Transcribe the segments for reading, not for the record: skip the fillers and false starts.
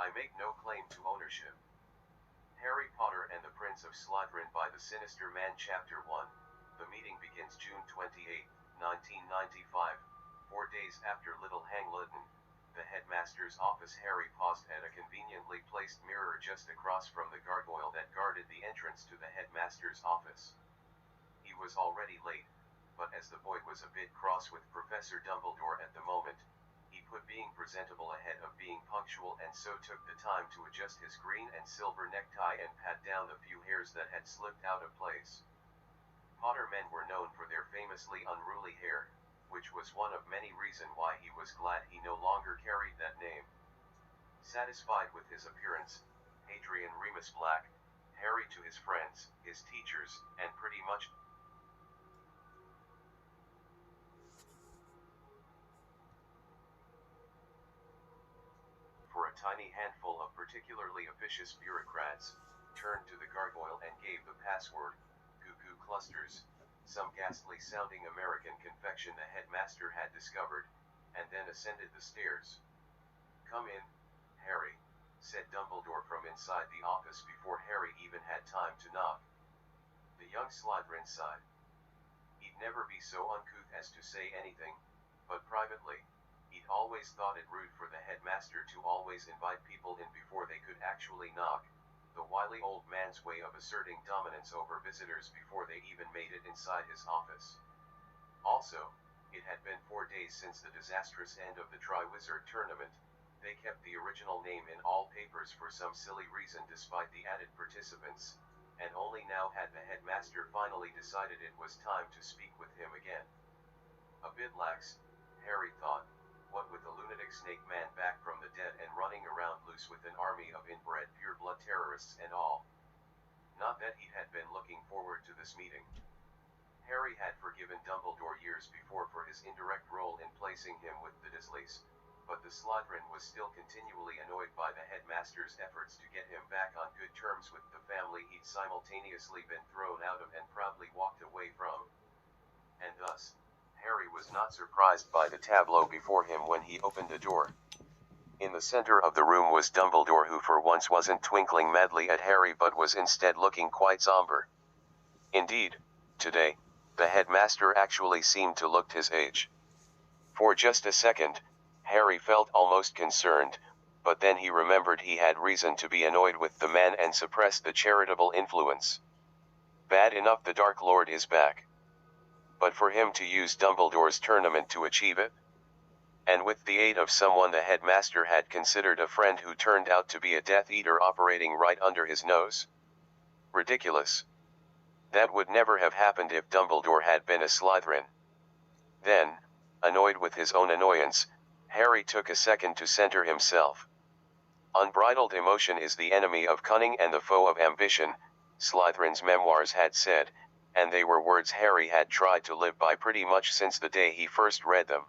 I make no claim to ownership. Harry Potter and the Prince of Slytherin by the Sinister Man Chapter 1. The meeting begins June 28, 1995. 4 days after Little Hang Lytton, the headmaster's office. Harry paused at a conveniently placed mirror just across from the gargoyle that guarded the entrance to the headmaster's office. He was already late, but as the boy was a bit cross with Professor Dumbledore at the moment, he put being presentable ahead of being punctual and so took the time to adjust his green and silver necktie and pat down the few hairs that had slipped out of place. Potter men were known for their famously unruly hair, which was one of many reasons why he was glad he no longer carried that name. Satisfied with his appearance, Hadrian Remus Black, Harry to his friends, his teachers, and pretty much for a tiny handful of particularly officious bureaucrats, turned to the gargoyle and gave the password, Goo Goo Clusters, some ghastly-sounding American confection the headmaster had discovered, and then ascended the stairs. "Come in, Harry," said Dumbledore from inside the office before Harry even had time to knock. The young Slytherin sighed. He'd never be so uncouth as to say anything, but privately, he'd always thought it rude for the headmaster to always invite people in before they could actually knock, the wily old man's way of asserting dominance over visitors before they even made it inside his office. Also, it had been 4 days since the disastrous end of the Triwizard Tournament. They kept the original name in all papers for some silly reason despite the added participants, and only now had the headmaster finally decided it was time to speak with him again. A bit lax, Harry thought, what with the lunatic snake man back from the dead and running around loose with an army of inbred pure-blood terrorists and all. Not that he had been looking forward to this meeting. Harry had forgiven Dumbledore years before for his indirect role in placing him with the Dursleys, but the Slytherin was still continually annoyed by the headmaster's efforts to get him back on good terms with the family he'd simultaneously been thrown out of and proudly walked away from. And thus, Harry was not surprised by the tableau before him when he opened the door. In the center of the room was Dumbledore, who for once wasn't twinkling madly at Harry but was instead looking quite somber. Indeed, today, the headmaster actually seemed to look his age. For just a second, Harry felt almost concerned, but then he remembered he had reason to be annoyed with the man and suppressed the charitable influence. Bad enough the Dark Lord is back. But for him to use Dumbledore's tournament to achieve it? And with the aid of someone the headmaster had considered a friend who turned out to be a Death Eater operating right under his nose? Ridiculous. That would never have happened if Dumbledore had been a Slytherin. Then, annoyed with his own annoyance, Harry took a second to center himself. Unbridled emotion is the enemy of cunning and the foe of ambition, Slytherin's memoirs had said, and they were words Harry had tried to live by pretty much since the day he first read them.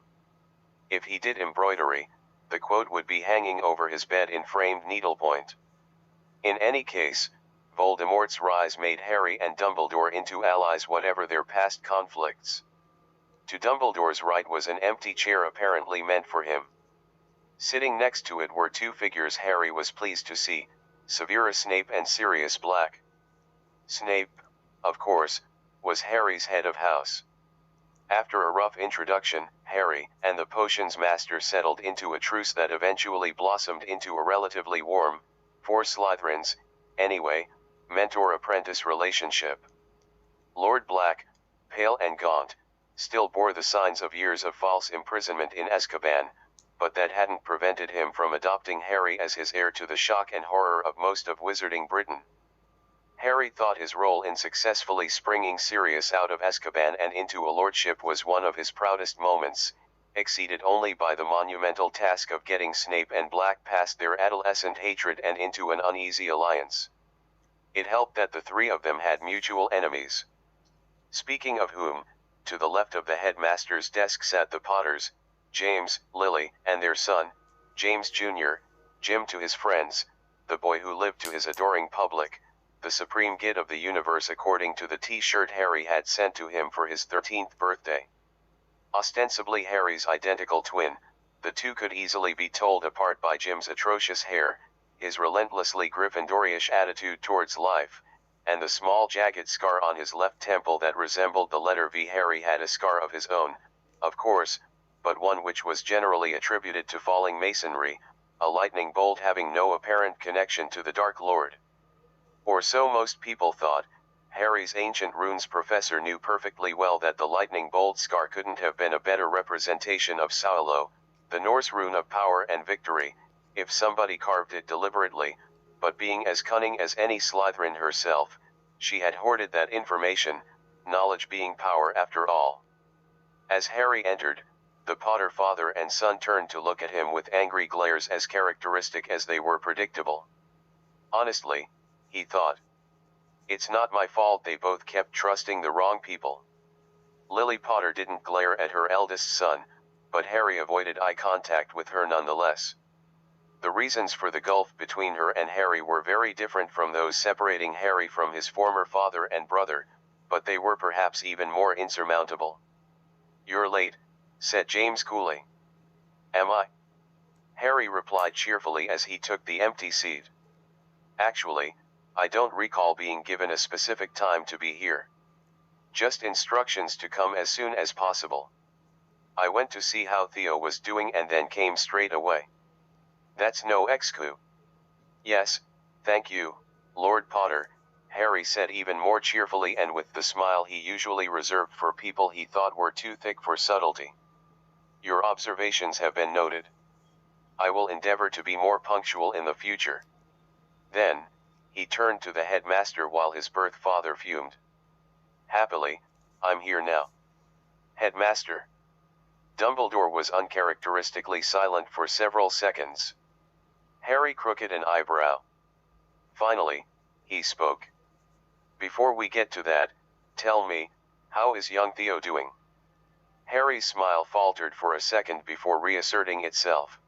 If he did embroidery, the quote would be hanging over his bed in framed needlepoint. In any case, Voldemort's rise made Harry and Dumbledore into allies whatever their past conflicts. To Dumbledore's right was an empty chair apparently meant for him. Sitting next to it were two figures Harry was pleased to see, Severus Snape and Sirius Black. Snape, of course, was Harry's head of house. After a rough introduction, Harry and the potions master settled into a truce that eventually blossomed into a relatively warm, for Slytherins, anyway, mentor-apprentice relationship. Lord Black, pale and gaunt, still bore the signs of years of false imprisonment in Azkaban, but that hadn't prevented him from adopting Harry as his heir to the shock and horror of most of Wizarding Britain. Harry thought his role in successfully springing Sirius out of Azkaban and into a lordship was one of his proudest moments, exceeded only by the monumental task of getting Snape and Black past their adolescent hatred and into an uneasy alliance. It helped that the three of them had mutual enemies. Speaking of whom, to the left of the headmaster's desk sat the Potters, James, Lily, and their son, James Jr., Jim to his friends, the boy who lived to his adoring public, the supreme gid of the universe according to the t-shirt Harry had sent to him for his 13th birthday. Ostensibly Harry's identical twin, the two could easily be told apart by Jim's atrocious hair, his relentlessly Gryffindorish attitude towards life, and the small jagged scar on his left temple that resembled the letter V. Harry had a scar of his own, of course, but one which was generally attributed to falling masonry, a lightning bolt having no apparent connection to the Dark Lord. Or so most people thought. Harry's ancient runes professor knew perfectly well that the lightning bolt scar couldn't have been a better representation of Saulo, the Norse rune of power and victory, if somebody carved it deliberately, but being as cunning as any Slytherin herself, she had hoarded that information, knowledge being power after all. As Harry entered, the Potter father and son turned to look at him with angry glares as characteristic as they were predictable. Honestly, he thought, it's not my fault they both kept trusting the wrong people. Lily Potter didn't glare at her eldest son, but Harry avoided eye contact with her nonetheless. The reasons for the gulf between her and Harry were very different from those separating Harry from his former father and brother, but they were perhaps even more insurmountable. "You're late," said James coolly. "Am I?" Harry replied cheerfully as he took the empty seat. "Actually, I don't recall being given a specific time to be here. Just instructions to come as soon as possible. I went to see how Theo was doing and then came straight away." "That's no excuse." "Yes, thank you, Lord Potter," Harry said even more cheerfully and with the smile he usually reserved for people he thought were too thick for subtlety. "Your observations have been noted. I will endeavor to be more punctual in the future." Then, he turned to the headmaster while his birth father fumed. "Happily, I'm here now." "Headmaster." Dumbledore was uncharacteristically silent for several seconds. Harry crooked an eyebrow. Finally, he spoke. "Before we get to that, tell me, how is young Theo doing?" Harry's smile faltered for a second before reasserting itself.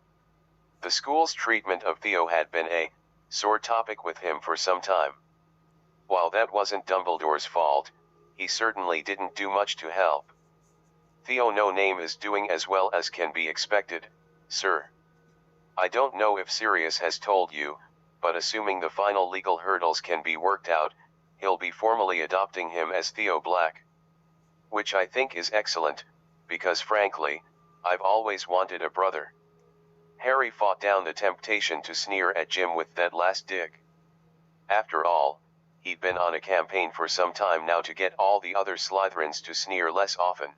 The school's treatment of Theo had been a sore topic with him for some time. While that wasn't Dumbledore's fault, he certainly didn't do much to help. "Theo no name is doing as well as can be expected, sir. I don't know if Sirius has told you, but assuming the final legal hurdles can be worked out, he'll be formally adopting him as Theo Black. Which I think is excellent, because frankly, I've always wanted a brother." Harry fought down the temptation to sneer at Jim with that last dig. After all, he'd been on a campaign for some time now to get all the other Slytherins to sneer less often.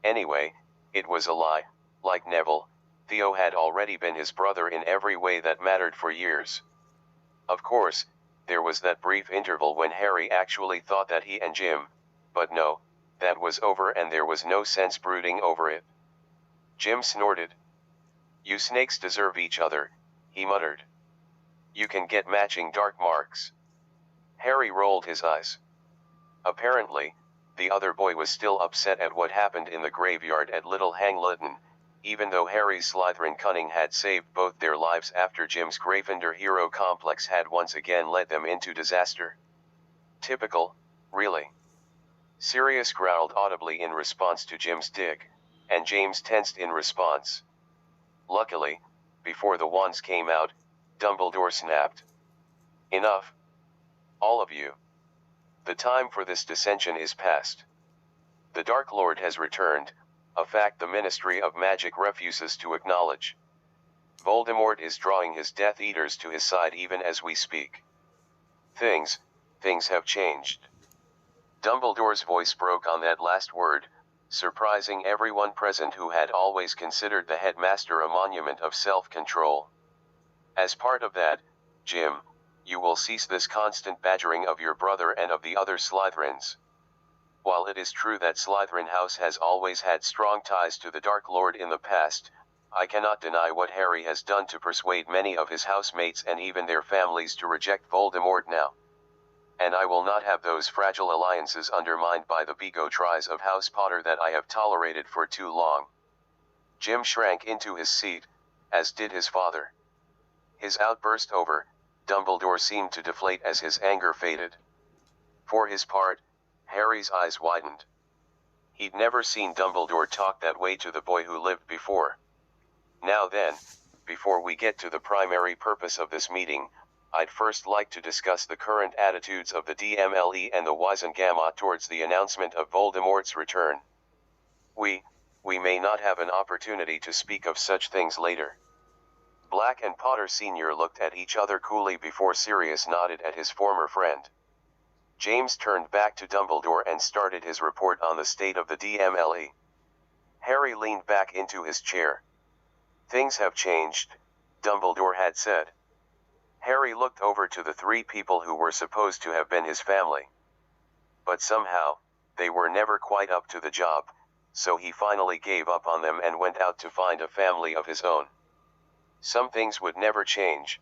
Anyway, it was a lie. Like Neville, Theo had already been his brother in every way that mattered for years. Of course, there was that brief interval when Harry actually thought that he and Jim, but no, that was over and there was no sense brooding over it. Jim snorted. "You snakes deserve each other," he muttered. "You can get matching dark marks." Harry rolled his eyes. Apparently, the other boy was still upset at what happened in the graveyard at Little Hang Lytton, even though Harry's Slytherin cunning had saved both their lives after Jim's Gryffindor hero complex had once again led them into disaster. "Typical, really." Sirius growled audibly in response to Jim's dig, and James tensed in response. Luckily, before the wands came out, Dumbledore snapped. "Enough. All of you. The time for this dissension is past. The Dark Lord has returned, a fact the Ministry of Magic refuses to acknowledge. Voldemort is drawing his Death Eaters to his side even as we speak. Things have changed." Dumbledore's voice broke on that last word, surprising everyone present who had always considered the headmaster a monument of self-control. "As part of that, Jim, you will cease this constant badgering of your brother and of the other Slytherins. While it is true that Slytherin House has always had strong ties to the Dark Lord in the past, I cannot deny what Harry has done to persuade many of his housemates and even their families to reject Voldemort now. And I will not have those fragile alliances undermined by the bigotries of House Potter that I have tolerated for too long." Jim shrank into his seat, as did his father. His outburst over, Dumbledore seemed to deflate as his anger faded. For his part, Harry's eyes widened. He'd never seen Dumbledore talk that way to the boy who lived before. Now then, Before we get to the primary purpose of this meeting, I'd first like to discuss the current attitudes of the DMLE and the Wizengamot towards the announcement of Voldemort's return. We may not have an opportunity to speak of such things later. Black and Potter Sr. looked at each other coolly before Sirius nodded at his former friend. James turned back to Dumbledore and started his report on the state of the DMLE. Harry leaned back into his chair. "Things have changed," Dumbledore had said. Harry looked over to the three people who were supposed to have been his family. But somehow, they were never quite up to the job, so he finally gave up on them and went out to find a family of his own. Some things would never change.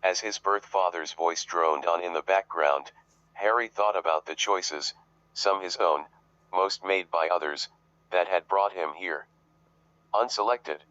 As his birth father's voice droned on in the background, Harry thought about the choices, some his own, most made by others, that had brought him here. Unselected.